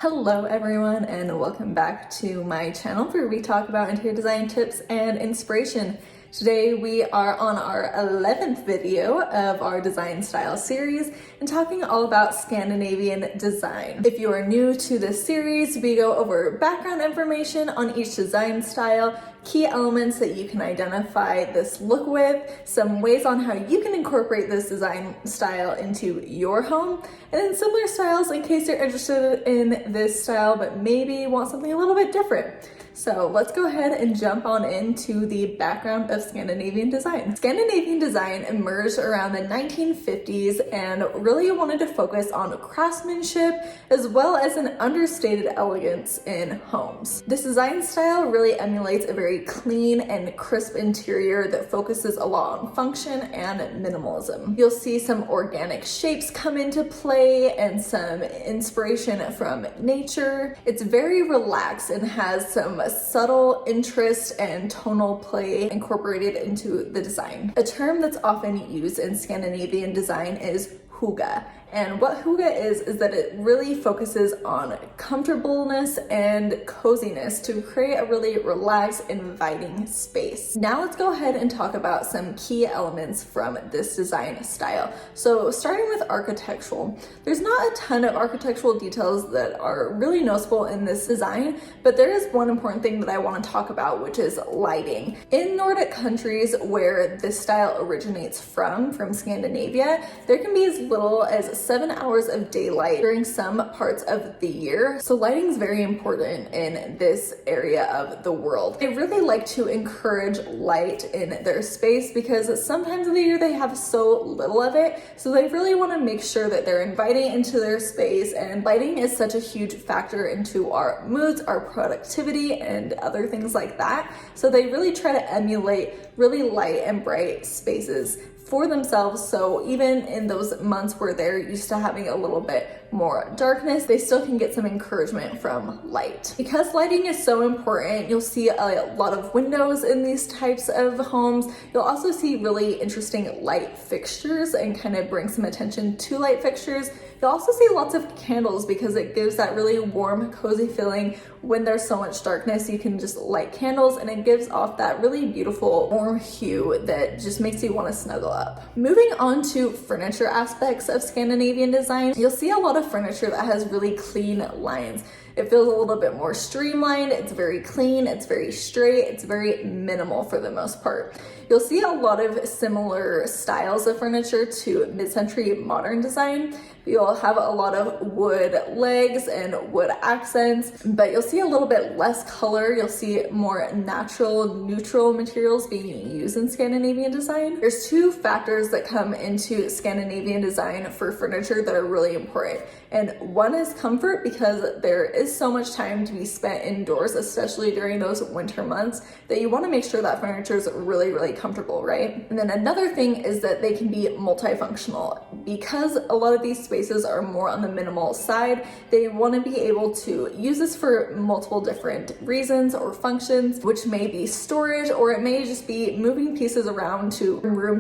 Hello everyone and welcome back to my channel where we talk about interior design tips and inspiration. Today we are on our 11th video of our design style series and talking all about Scandinavian design. If you are new to this series, we go over background information on each design style, key elements that you can identify this look with, some ways on how you can incorporate this design style into your home, and then similar styles in case you're interested in this style but maybe want something a little bit different. So let's go ahead and jump on into the background of Scandinavian design. Scandinavian design emerged around the 1950s and really wanted to focus on craftsmanship as well as an understated elegance in homes. This design style really emulates a very clean and crisp interior that focuses a lot on function and minimalism. You'll see some organic shapes come into play and some inspiration from nature. It's very relaxed and has some subtle interest and tonal play incorporated into the design. A term that's often used in Scandinavian design is hygge. And what hygge is that it really focuses on comfortableness and coziness to create a really relaxed, inviting space. Now let's go ahead and talk about some key elements from this design style. So starting with architectural, there's not a ton of architectural details that are really noticeable in this design, but there is one important thing that I want to talk about, which is lighting. In Nordic countries where this style originates from Scandinavia, there can be as little as 7 hours of daylight during some parts of the year. So lighting is very important in this area of the world. They really like to encourage light in their space because sometimes of the year they have so little of it. So they really want to make sure that they're inviting into their space, and lighting is such a huge factor into our moods, our productivity, and other things like that. So they really try to emulate really light and bright spaces for themselves, so even in those months where they're used to having a little bit more darkness, they still can get some encouragement from light. Because lighting is so important, you'll see a lot of windows in these types of homes. You'll also see really interesting light fixtures and kind of bring some attention to light fixtures. You'll also see lots of candles because it gives that really warm, cozy feeling. When there's so much darkness, you can just light candles and it gives off that really beautiful warm hue that just makes you want to snuggle up. Moving on to furniture aspects of Scandinavian design, you'll see a lot of furniture that has really clean lines. It feels a little bit more streamlined, it's very clean, it's very straight, it's very minimal for the most part. You'll see a lot of similar styles of furniture to mid-century modern design. You'll have a lot of wood legs and wood accents, but you'll see a little bit less color. You'll see more natural, neutral materials being used in Scandinavian design. There's two factors that come into Scandinavian design for furniture that are really important. And one is comfort, because there is so much time to be spent indoors, especially during those winter months, that you want to make sure that furniture is really, really comfortable, right? And then another thing is that they can be multifunctional. Because a lot of these spaces are more on the minimal side, they want to be able to use this for multiple different reasons or functions, which may be storage, or it may just be moving pieces around to room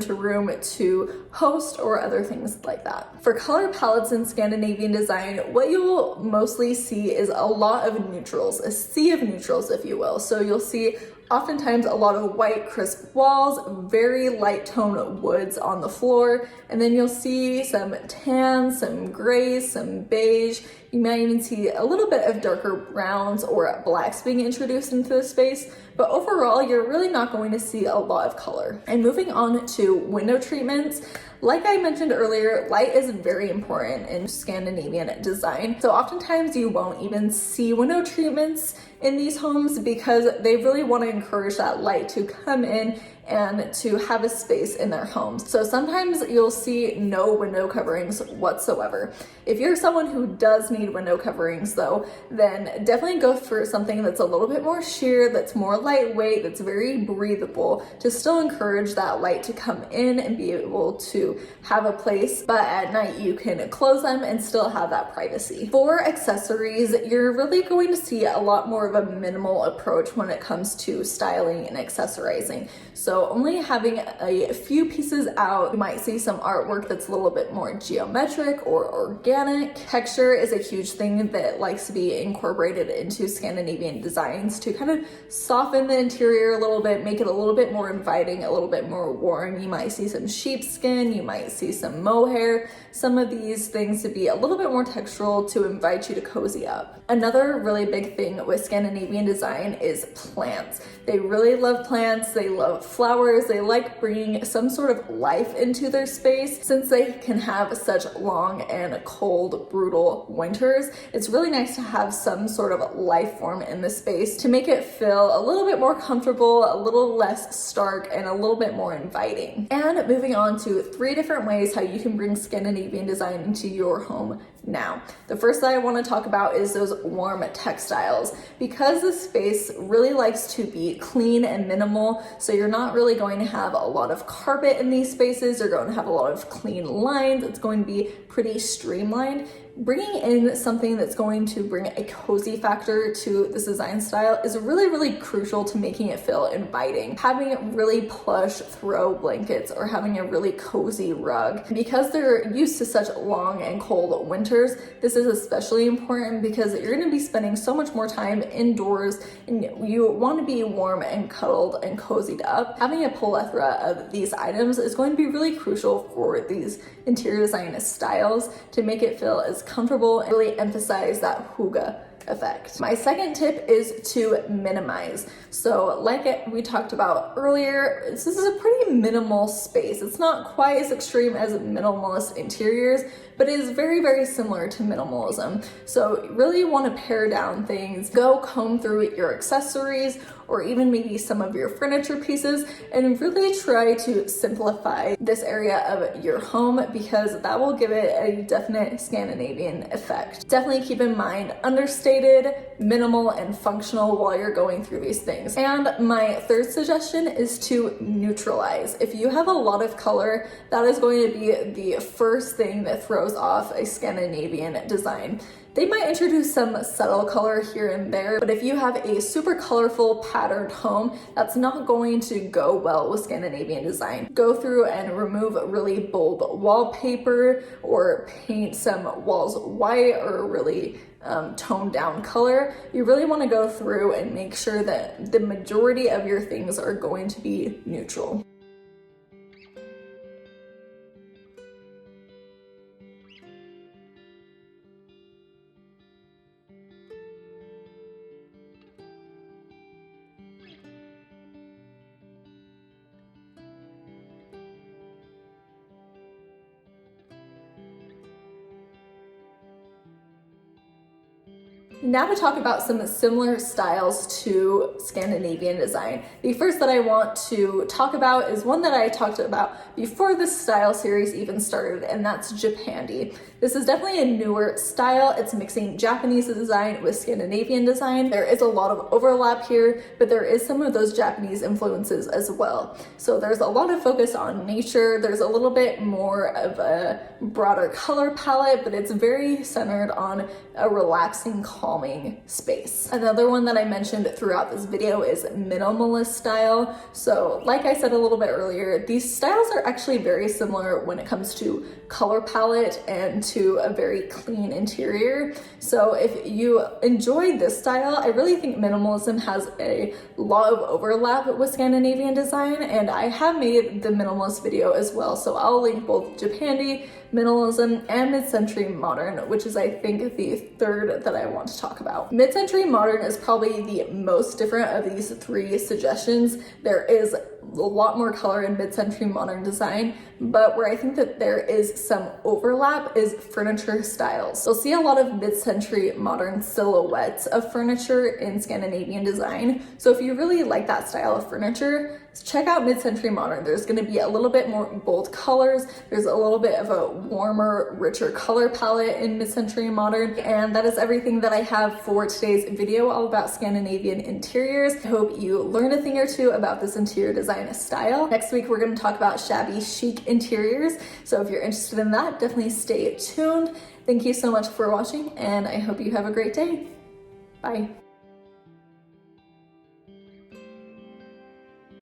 to host or other things like that. For color palettes in Scandinavian design, what you'll mostly see is a lot of neutrals, a sea of neutrals, if you will. So you'll see oftentimes a lot of white, crisp walls, very light tone woods on the floor, and then you'll see some tan, some grays, some beige. You might even see a little bit of darker browns or blacks being introduced into the space, but overall, you're really not going to see a lot of color. And moving on to window treatments, like I mentioned earlier, light is very important in Scandinavian design. So oftentimes you won't even see window treatments in these homes because they really want to encourage that light to come in and to have a space in their homes. So sometimes you'll see no window coverings whatsoever. If you're someone who does need window coverings though, then definitely go for something that's a little bit more sheer, that's more lightweight, that's very breathable, to still encourage that light to come in and be able to have a place, but at night you can close them and still have that privacy. For accessories, you're really going to see a lot more of a minimal approach when it comes to styling and accessorizing. So So only having a few pieces out, you might see some artwork that's a little bit more geometric or organic. Texture is a huge thing that likes to be incorporated into Scandinavian designs to kind of soften the interior a little bit, make it a little bit more inviting, a little bit more warm. You might see some sheepskin, you might see some mohair, some of these things to be a little bit more textural to invite you to cozy up. Another really big thing with Scandinavian design is plants. They really love plants, they love flowers, they like bringing some sort of life into their space. Since they can have such long and cold, brutal winters, it's really nice to have some sort of life form in the space to make it feel a little bit more comfortable, a little less stark, and a little bit more inviting. And moving on to 3 different ways how you can bring Scandinavian design into your home now. The first that I want to talk about is those warm textiles. Because the space really likes to be clean and minimal, so you're not really going to have a lot of carpet in these spaces, you're going to have a lot of clean lines, it's going to be pretty streamlined. Bringing in something that's going to bring a cozy factor to this design style is really crucial to making it feel inviting. Having really plush throw blankets or having a really cozy rug. Because they're used to such long and cold winters, this is especially important because you're going to be spending so much more time indoors and you want to be warm and cuddled and cozied up. Having a plethora of these items is going to be really crucial for these interior design styles to make it feel as comfortable and really emphasize that hygge effect. My second tip is to minimize. So like we talked about earlier, this is a pretty minimal space. It's not quite as extreme as minimalist interiors, but it is very similar to minimalism. So really want to pare down things, go comb through your accessories or even maybe some of your furniture pieces and really try to simplify this area of your home because that will give it a definite Scandinavian effect. Definitely keep in mind understated, minimal, and functional while you're going through these things. And my third suggestion is to neutralize. If you have a lot of color, that is going to be the first thing that throws off a Scandinavian design. They might introduce some subtle color here and there, but if you have a super colorful patterned home, that's not going to go well with Scandinavian design. Go through and remove really bold wallpaper or paint some walls white or really toned down color. You really want to go through and make sure that the majority of your things are going to be neutral. Now to talk about some similar styles to Scandinavian design. The first that I want to talk about is one that I talked about before this style series even started, and that's japandi. This is definitely a newer style. It's mixing Japanese design with Scandinavian design. There is a lot of overlap here, but there is some of those Japanese influences as well. So there's a lot of focus on nature. There's a little bit more of a broader color palette, but it's very centered on a relaxing, calming space. Another one that I mentioned throughout this video is minimalist style. So like I said a little bit earlier, these styles are actually very similar when it comes to color palette and to a very clean interior. So if you enjoy this style, I really think minimalism has a lot of overlap with Scandinavian design, and I have made the minimalist video as well. So I'll link both japandi, minimalism, and mid-century modern, which is I think the third that I want to talk about. Mid-century modern is probably the most different of these 3 suggestions. There is a lot more color in mid-century modern design, but where I think that there is some overlap is furniture styles. You'll see a lot of mid-century modern silhouettes of furniture in Scandinavian design. So if you really like that style of furniture, check out mid-century modern. There's going to be a little bit more bold colors. There's a little bit of a warmer, richer color palette in mid-century modern. And that is everything that I have for today's video all about Scandinavian interiors. I hope you learned a thing or two about this interior design style. Next week, we're going to talk about shabby chic interiors. So if you're interested in that, definitely stay tuned. Thank you so much for watching, and I hope you have a great day. Bye.